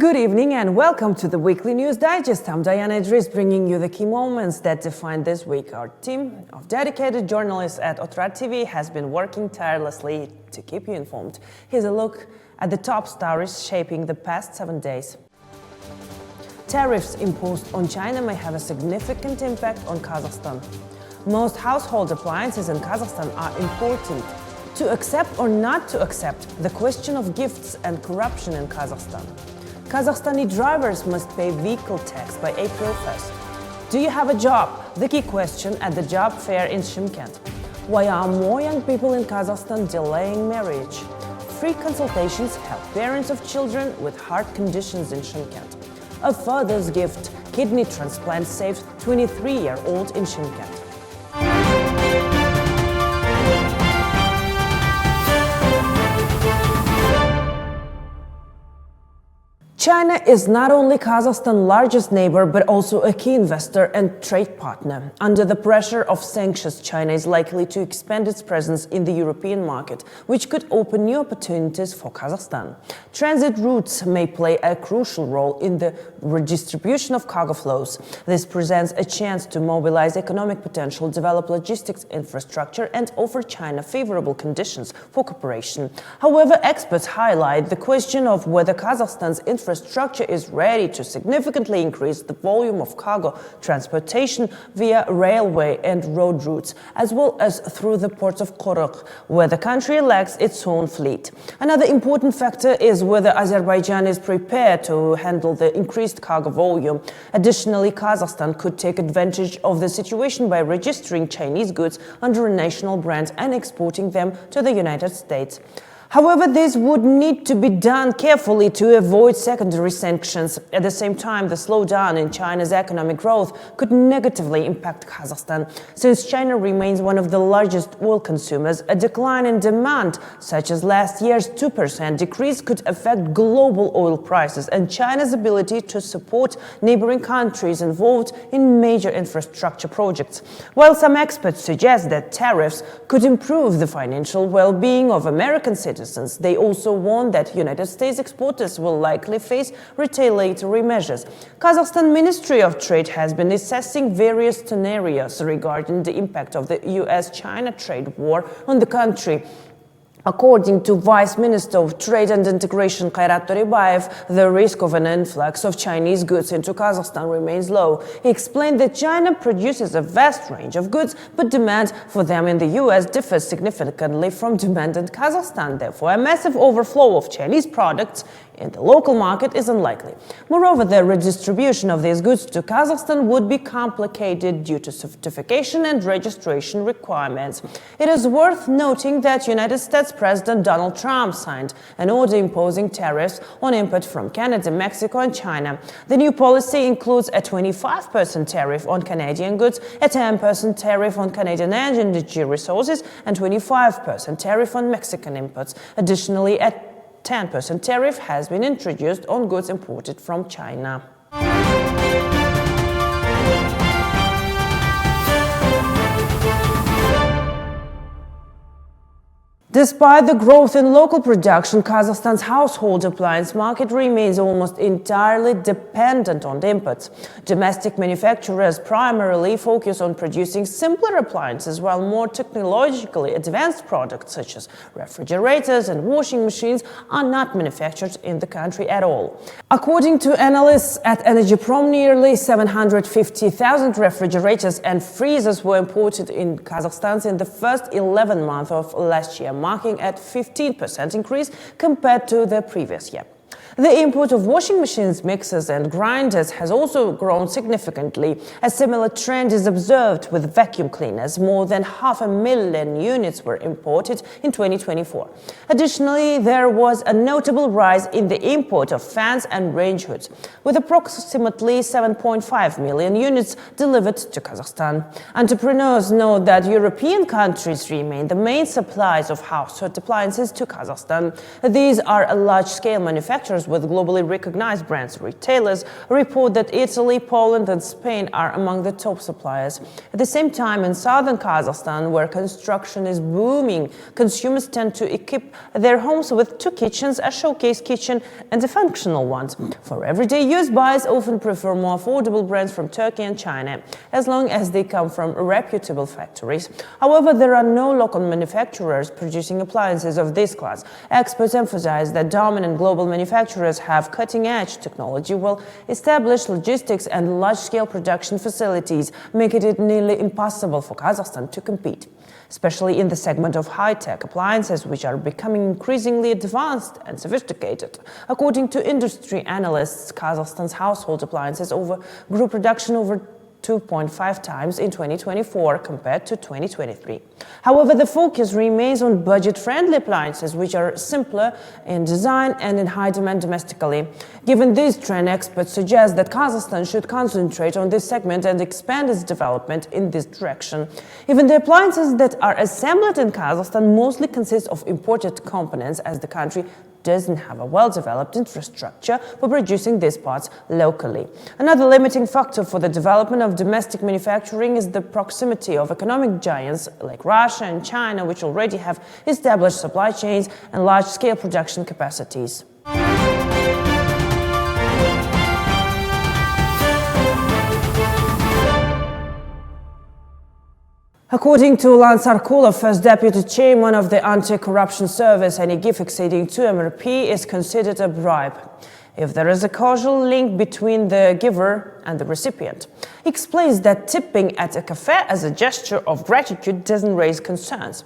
Good evening and welcome to the Weekly News Digest. I'm Diana Idris, bringing you the key moments that define this week. Our team of dedicated journalists at Otyrar TV has been working tirelessly to keep you informed. Here's a look at the top stories shaping the past 7 days. Tariffs imposed on China may have a significant impact on Kazakhstan. Most household appliances in Kazakhstan are important. To accept or not to accept, the question of gifts and corruption in Kazakhstan. Kazakhstani drivers must pay vehicle tax by April 1st. Do you have a job? The key question at the job fair in Shymkent. Why are more young people in Kazakhstan delaying marriage? Free consultations help parents of children with heart conditions in Shymkent. A father's gift, kidney transplant saves 23-year-old in Shymkent. China is not only Kazakhstan's largest neighbor, but also a key investor and trade partner. Under the pressure of sanctions, China is likely to expand its presence in the European market, which could open new opportunities for Kazakhstan. Transit routes may play a crucial role in the redistribution of cargo flows. This presents a chance to mobilize economic potential, develop logistics infrastructure, and offer China favorable conditions for cooperation. However, experts highlight the question of whether Kazakhstan's infrastructure is ready to significantly increase the volume of cargo transportation via railway and road routes, as well as through the ports of Korok, where the country lacks its own fleet. Another important factor is whether Azerbaijan is prepared to handle the increased cargo volume. Additionally, Kazakhstan could take advantage of the situation by registering Chinese goods under a national brand and exporting them to the United States. However, this would need to be done carefully to avoid secondary sanctions. At the same time, the slowdown in China's economic growth could negatively impact Kazakhstan. Since China remains one of the largest oil consumers, a decline in demand, such as last year's 2% decrease, could affect global oil prices and China's ability to support neighboring countries involved in major infrastructure projects. While some experts suggest that tariffs could improve the financial well-being of American citizens, they also warn that United States exporters will likely face retaliatory measures. Kazakhstan Ministry of Trade has been assessing various scenarios regarding the impact of the US-China trade war on the country. According to Vice Minister of Trade and Integration Kairat Toribayev, the risk of an influx of Chinese goods into Kazakhstan remains low. He explained that China produces a vast range of goods, but demand for them in the US differs significantly from demand in Kazakhstan. Therefore, a massive overflow of Chinese products in the local market is unlikely. Moreover, the redistribution of these goods to Kazakhstan would be complicated due to certification and registration requirements. It is worth noting that United States President Donald Trump signed an order imposing tariffs on import from Canada, Mexico, and China. The new policy includes a 25% tariff on Canadian goods, a 10% tariff on Canadian energy resources, and 25% tariff on Mexican imports. Additionally, a 10% tariff has been introduced on goods imported from China. Despite the growth in local production, Kazakhstan's household appliance market remains almost entirely dependent on imports. Domestic manufacturers primarily focus on producing simpler appliances, while more technologically advanced products such as refrigerators and washing machines are not manufactured in the country at all. According to analysts at Energyprom, nearly 750,000 refrigerators and freezers were imported in Kazakhstan in the first 11 months of last year, marking a 15% increase compared to the previous year. The import of washing machines, mixers, and grinders has also grown significantly. A similar trend is observed with vacuum cleaners. More than 500,000 units were imported in 2024. Additionally, there was a notable rise in the import of fans and range hoods, with approximately 7.5 million units delivered to Kazakhstan. Entrepreneurs note that European countries remain the main suppliers of household appliances to Kazakhstan. These are large-scale manufacturers manufacturers with globally recognized brands. Retailers report that Italy, Poland and Spain are among the top suppliers. At the same time, in southern Kazakhstan, where construction is booming, consumers tend to equip their homes with two kitchens, a showcase kitchen and a functional one. For everyday use, buyers often prefer more affordable brands from Turkey and China, as long as they come from reputable factories. However, there are no local manufacturers producing appliances of this class. Experts emphasize that dominant global manufacturers have cutting-edge technology, well-established logistics and large-scale production facilities, making it nearly impossible for Kazakhstan to compete, especially in the segment of high-tech appliances, which are becoming increasingly advanced and sophisticated. According to industry analysts, Kazakhstan's household appliances grew production over 2.5 times in 2024 compared to 2023. However, the focus remains on budget-friendly appliances, which are simpler in design and in high demand domestically. Given this trend, experts suggest that Kazakhstan should concentrate on this segment and expand its development in this direction. Even the appliances that are assembled in Kazakhstan mostly consist of imported components, as the country doesn't have a well-developed infrastructure for producing these parts locally. Another limiting factor for the development of domestic manufacturing is the proximity of economic giants like Russia and China, which already have established supply chains and large-scale production capacities. According to Lan Sarkulov, first deputy chairman of the anti-corruption service, any gift exceeding 2 MRP is considered a bribe if there is a causal link between the giver and the recipient. He explains that tipping at a cafe as a gesture of gratitude doesn't raise concerns,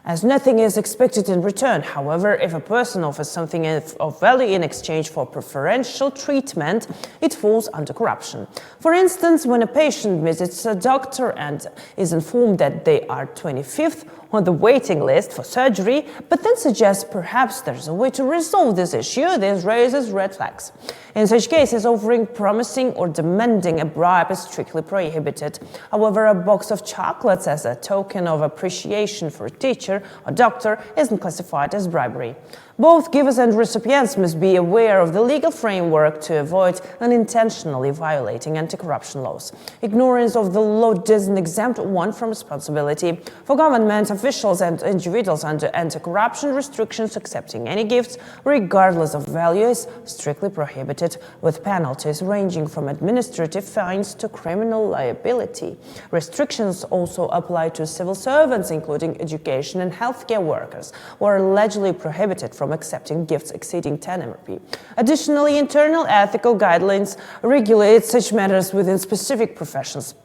as nothing is expected in return. However, if a person offers something of value in exchange for preferential treatment, it falls under corruption. For instance, when a patient visits a doctor and is informed that they are 25th on the waiting list for surgery, but then suggests perhaps there's a way to resolve this issue, this raises red flags. In such cases, offering, promising or demanding a bribe is strictly prohibited. However, a box of chocolates as a token of appreciation for a teacher or doctor isn't classified as bribery. Both givers and recipients must be aware of the legal framework to avoid unintentionally violating anti-corruption laws. Ignorance of the law doesn't exempt one from responsibility. For government officials and individuals under anti-corruption restrictions, accepting any gifts, regardless of value, is strictly prohibited, with penalties ranging from administrative fines to criminal liability. Restrictions also apply to civil servants, including education and healthcare workers, who are allegedly prohibited from accepting gifts exceeding 10 MRP. Additionally, internal ethical guidelines regulate such matters within specific professions.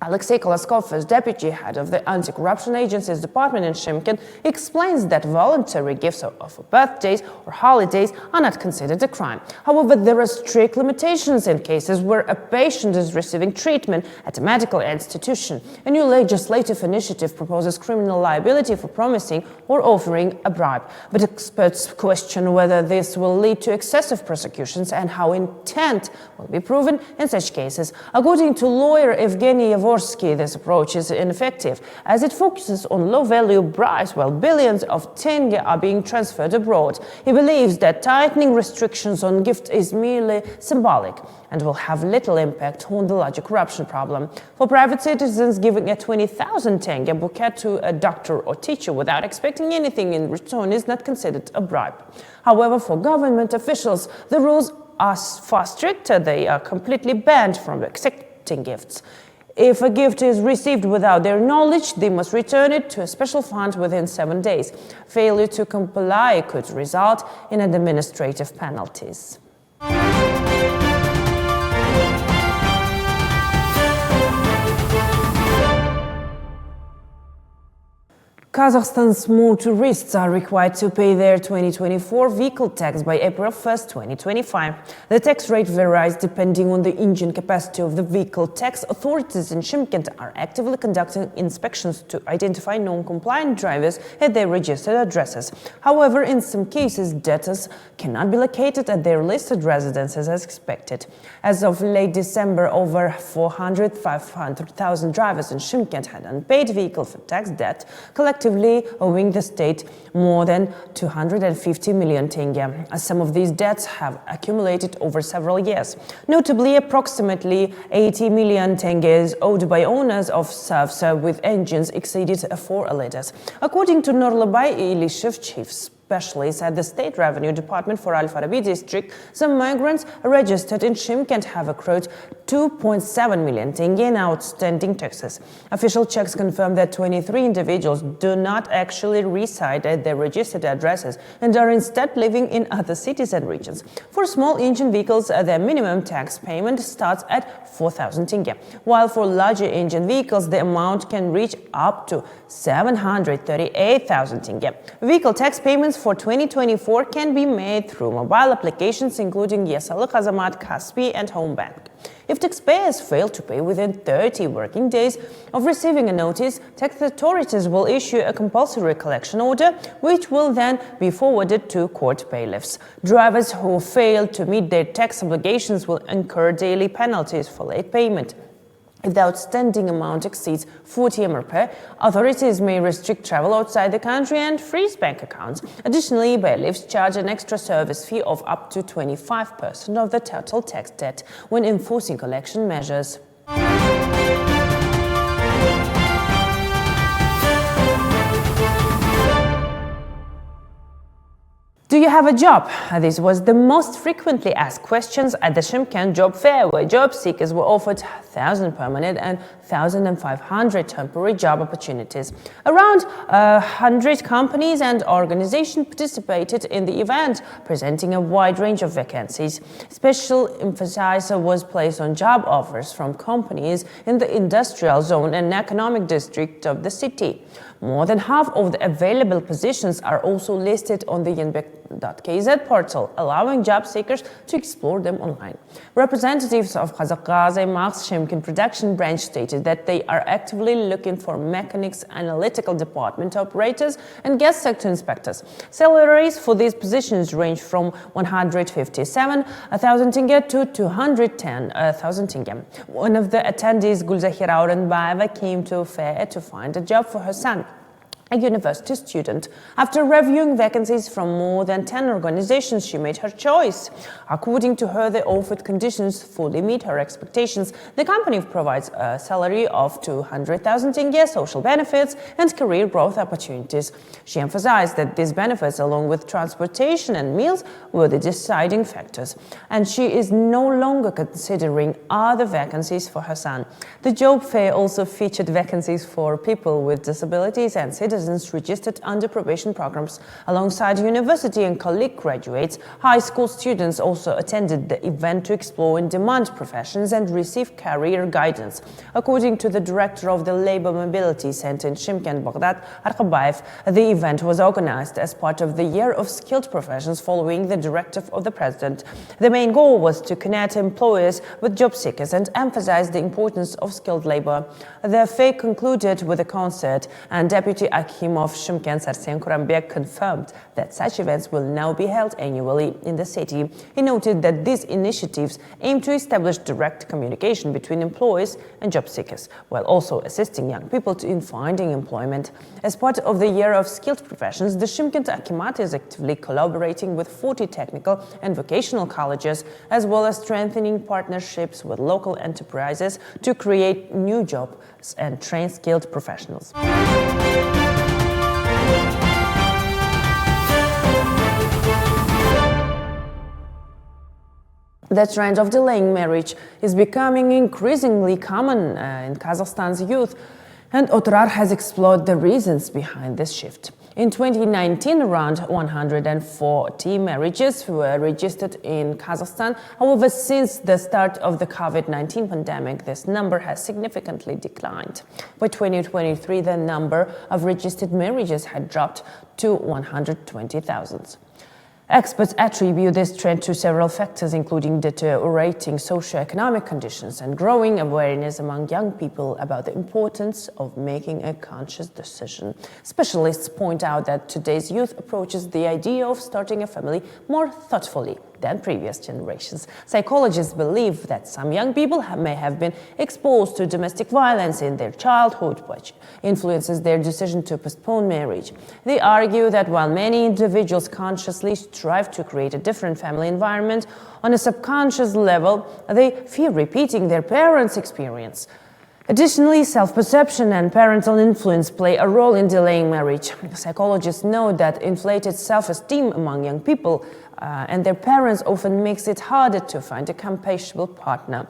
Alexei Koloskov, as deputy head of the Anti-Corruption Agency's department in Shymkent, explains that voluntary gifts of birthdays or holidays are not considered a crime. However, there are strict limitations in cases where a patient is receiving treatment at a medical institution. A new legislative initiative proposes criminal liability for promising or offering a bribe. But experts question whether this will lead to excessive prosecutions and how intent will be proven in such cases. According to lawyer Evgeny this approach is ineffective, as it focuses on low-value bribes while billions of tenge are being transferred abroad. He believes that tightening restrictions on gifts is merely symbolic and will have little impact on the larger corruption problem. For private citizens, giving a 20,000 tenge bouquet to a doctor or teacher without expecting anything in return is not considered a bribe. However, for government officials, the rules are far stricter. They are completely banned from accepting gifts. If a gift is received without their knowledge, they must return it to a special fund within 7 days. Failure to comply could result in administrative penalties. Kazakhstan's motorists are required to pay their 2024 vehicle tax by April 1, 2025. The tax rate varies depending on the engine capacity of the vehicle. Tax authorities in Shymkent are actively conducting inspections to identify non-compliant drivers at their registered addresses. However, in some cases, debtors cannot be located at their listed residences as expected. As of late December, over 500,000 drivers in Shymkent had unpaid vehicle tax debt collected effectively owing the state more than 250 million tenge. Some of these debts have accumulated over several years. Notably, approximately 80 million tenge is owed by owners of serfs with engines exceeded 4 liters. According to Nurlabay Ilishev, chief specialist at the State Revenue Department for Al-Farabi district, some migrants registered in Shymkent have accrued 2.7 million tenge in outstanding taxes. Official checks confirm that 23 individuals do not actually reside at their registered addresses and are instead living in other cities and regions. For small engine vehicles, their minimum tax payment starts at 4,000 tenge, while for larger engine vehicles, the amount can reach up to 738,000 tenge. Vehicle tax payments for 2024 can be made through mobile applications including Yasalı Kazamat, Kaspi and Home Bank. If taxpayers fail to pay within 30 working days of receiving a notice, tax authorities will issue a compulsory collection order, which will then be forwarded to court bailiffs. Drivers who fail to meet their tax obligations will incur daily penalties for late payment. If the outstanding amount exceeds 40 MRP, authorities may restrict travel outside the country and freeze bank accounts. Additionally, bailiffs charge an extra service fee of up to 25% of the total tax debt when enforcing collection measures. Do you have a job? This was the most frequently asked questions at the Shymkent job fair, where job seekers were offered 1,000 permanent and 1,500 temporary job opportunities. Around 100 companies and organizations participated in the event, presenting a wide range of vacancies. Special emphasis was placed on job offers from companies in the industrial zone and economic district of the city. More than half of the available positions are also listed on the Yanbek.kz portal, allowing job seekers to explore them online. Representatives of Kazakhstan's Shymkent production branch stated that they are actively looking for mechanics, analytical department operators, and gas sector inspectors. Salaries for these positions range from 157,000 tenge to 210,000 tenge. One of the attendees, Gulzahira Oranbayeva, came to a fair to find a job for her son, a university student. After reviewing vacancies from more than 10 organizations, she made her choice. According to her, the offered conditions fully meet her expectations. The company provides a salary of 200,000 tenge, social benefits, and career growth opportunities. She emphasized that these benefits, along with transportation and meals, were the deciding factors, and she is no longer considering other vacancies for her son. The job fair also featured vacancies for people with disabilities and citizens registered under probation programs. Alongside university and college graduates, high school students also attended the event to explore in-demand professions and receive career guidance. According to the director of the Labor Mobility Center in Shymkent, Baghdad Arkabayev, the event was organized as part of the Year of Skilled Professions following the directive of the president. The main goal was to connect employers with job seekers and emphasize the importance of skilled labor. The fair concluded with a concert, and Deputy Akim of Shymkent, Sarsen Kurambek, confirmed that such events will now be held annually in the city. He noted that these initiatives aim to establish direct communication between employees and job seekers, while also assisting young people in finding employment. As part of the Year of Skilled Professions, the Shymkent Akimat is actively collaborating with 40 technical and vocational colleges, as well as strengthening partnerships with local enterprises to create new jobs and train skilled professionals. The trend of delaying marriage is becoming increasingly common in Kazakhstan's youth, and Otyrar has explored the reasons behind this shift. In 2019, around 140 marriages were registered in Kazakhstan. However, since the start of the COVID-19 pandemic, this number has significantly declined. By 2023, the number of registered marriages had dropped to 120,000. Experts attribute this trend to several factors, including deteriorating socioeconomic conditions and growing awareness among young people about the importance of making a conscious decision. Specialists point out that today's youth approaches the idea of starting a family more thoughtfully. than previous generations. Psychologists believe that some young people may have been exposed to domestic violence in their childhood, which influences their decision to postpone marriage. They argue that while many individuals consciously strive to create a different family environment, on a subconscious level, they fear repeating their parents' experience. Additionally, self-perception and parental influence play a role in delaying marriage. Psychologists note that inflated self-esteem among young people and their parents often makes it harder to find a compatible partner.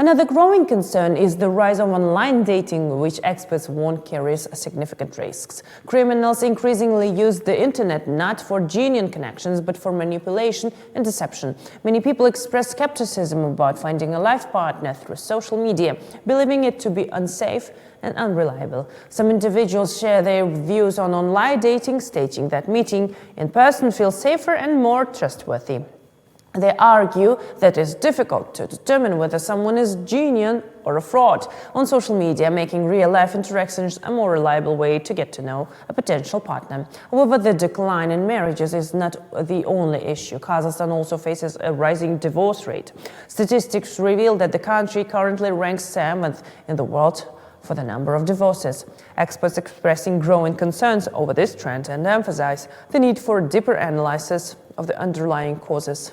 Another growing concern is the rise of online dating, which experts warn carries significant risks. Criminals increasingly use the internet not for genuine connections, but for manipulation and deception. Many people express skepticism about finding a life partner through social media, believing it to be unsafe and unreliable. Some individuals share their views on online dating, stating that meeting in person feels safer and more trustworthy. They argue that it's difficult to determine whether someone is genuine or a fraud on social media, making real-life interactions a more reliable way to get to know a potential partner. However, the decline in marriages is not the only issue. Kazakhstan also faces a rising divorce rate. Statistics reveal that the country currently ranks 7th in the world for the number of divorces. Experts expressing growing concerns over this trend and emphasize the need for a deeper analysis of the underlying causes.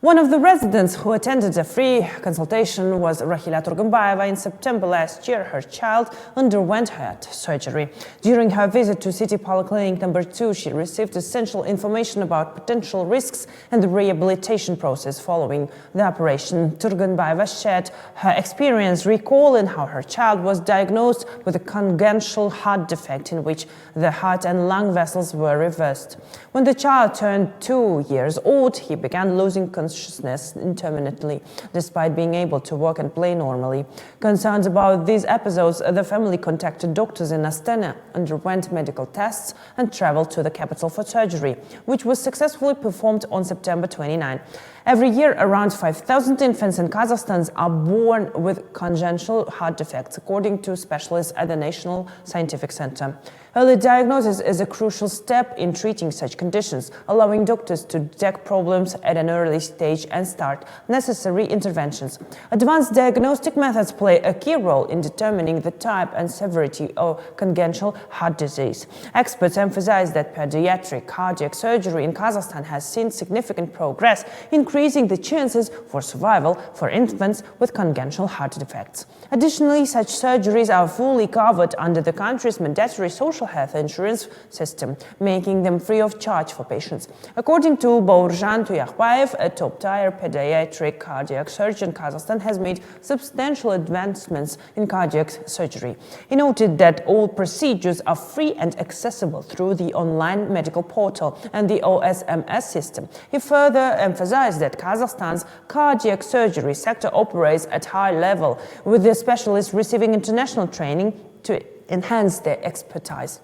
One of the residents who attended a free consultation was Rahila Turgumbayeva. In September last year, her child underwent heart surgery. During her visit to City Polyclinic number 2, she received essential information about potential risks and the rehabilitation process following the operation. Turgumbayeva shared her experience, recalling how her child was diagnosed with a congenital heart defect in which the heart and lung vessels were reversed. When the child turned 2 years old, he began losing consciousness intermittently, despite being able to walk and play normally. Concerned about these episodes, the family contacted doctors in Astana, underwent medical tests, and traveled to the capital for surgery, which was successfully performed on September 29. Every year, around 5,000 infants in Kazakhstan are born with congenital heart defects, according to specialists at the National Scientific Center. Early diagnosis is a crucial step in treating such conditions, allowing doctors to detect problems at an early stage and start necessary interventions. Advanced diagnostic methods play a key role in determining the type and severity of congenital heart disease. Experts emphasize that pediatric cardiac surgery in Kazakhstan has seen significant progress, increasing the chances for survival for infants with congenital heart defects. Additionally, such surgeries are fully covered under the country's mandatory social health insurance system, making them free of charge for patients. According to Baurjan Tuyakbayev, a top-tier pediatric cardiac surgeon, Kazakhstan has made substantial advancements in cardiac surgery. He noted that all procedures are free and accessible through the online medical portal and the OSMS system. He further emphasized that Kazakhstan's cardiac surgery sector operates at high level, with the specialists receiving international training to enhance their expertise.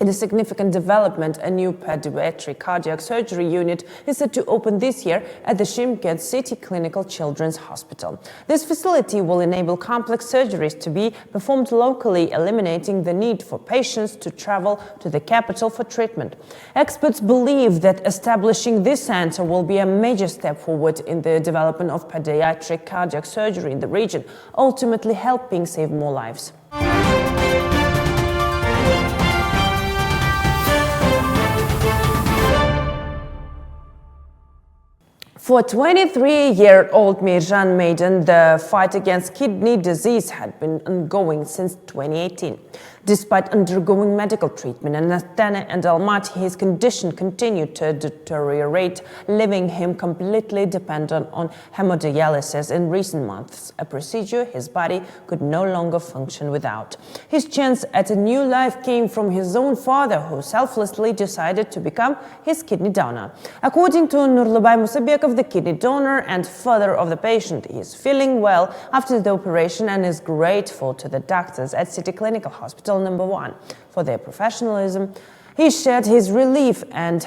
In a significant development, a new pediatric cardiac surgery unit is set to open this year at the Shymkent City Clinical Children's Hospital. This facility will enable complex surgeries to be performed locally, eliminating the need for patients to travel to the capital for treatment. Experts believe that establishing this center will be a major step forward in the development of pediatric cardiac surgery in the region, ultimately helping save more lives. For 23-year-old Mirjan Maiden, the fight against kidney disease had been ongoing since 2018. Despite undergoing medical treatment in Astana and Almaty, his condition continued to deteriorate, leaving him completely dependent on hemodialysis in recent months, a procedure his body could no longer function without. His chance at a new life came from his own father, who selflessly decided to become his kidney donor. According to Nurlubay Musabekov, the kidney donor and father of the patient, he is feeling well after the operation and is grateful to the doctors at City Clinical Hospital number 1 for their professionalism He shared his relief and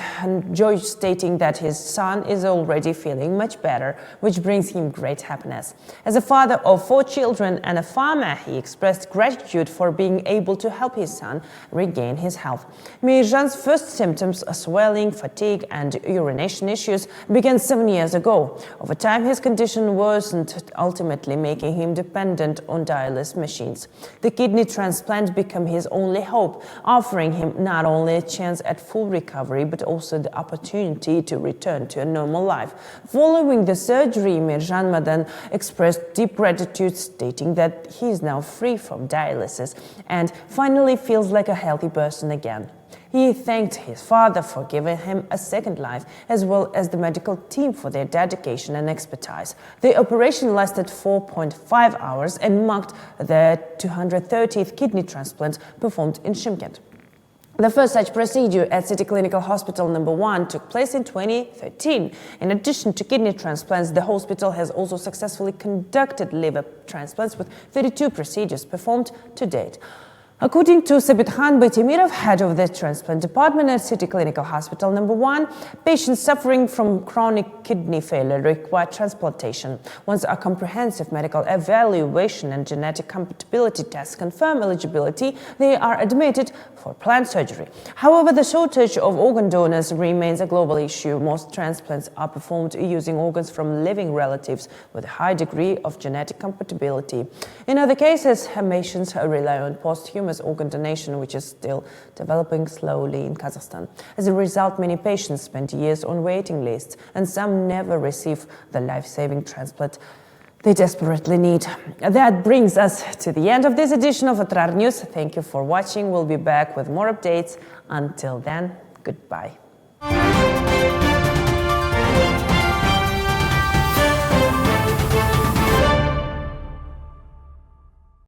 joy, stating that his son is already feeling much better, which brings him great happiness. As a father of 4 children and a farmer, he expressed gratitude for being able to help his son regain his health. Mirjan's first symptoms, swelling, fatigue, and urination issues, began 7 years ago. Over time, his condition worsened, ultimately making him dependent on dialysis machines. The kidney transplant became his only hope, offering him not only a chance at full recovery, but also the opportunity to return to a normal life. Following the surgery, Mirjan Madan expressed deep gratitude, stating that he is now free from dialysis and finally feels like a healthy person again. He thanked his father for giving him a second life, as well as the medical team for their dedication and expertise. The operation lasted 4.5 hours and marked the 230th kidney transplant performed in Shymkent. The first such procedure at City Clinical Hospital No. 1 took place in 2013. In addition to kidney transplants, the hospital has also successfully conducted liver transplants with 32 procedures performed to date. According to Sabitxan Baytemirov, head of the transplant department at City Clinical Hospital No. 1, patients suffering from chronic kidney failure require transplantation. Once a comprehensive medical evaluation and genetic compatibility tests confirm eligibility, they are admitted for planned surgery. However, the shortage of organ donors remains a global issue. Most transplants are performed using organs from living relatives with a high degree of genetic compatibility. In other cases, patients rely on posthumous organ donation, which is still developing slowly in Kazakhstan. As a result, many patients spend years on waiting lists, and some never receive the life-saving transplant they desperately need. That brings us to the end of this edition of Otyrar News. Thank you for watching. We'll be back with more updates. Until then, goodbye.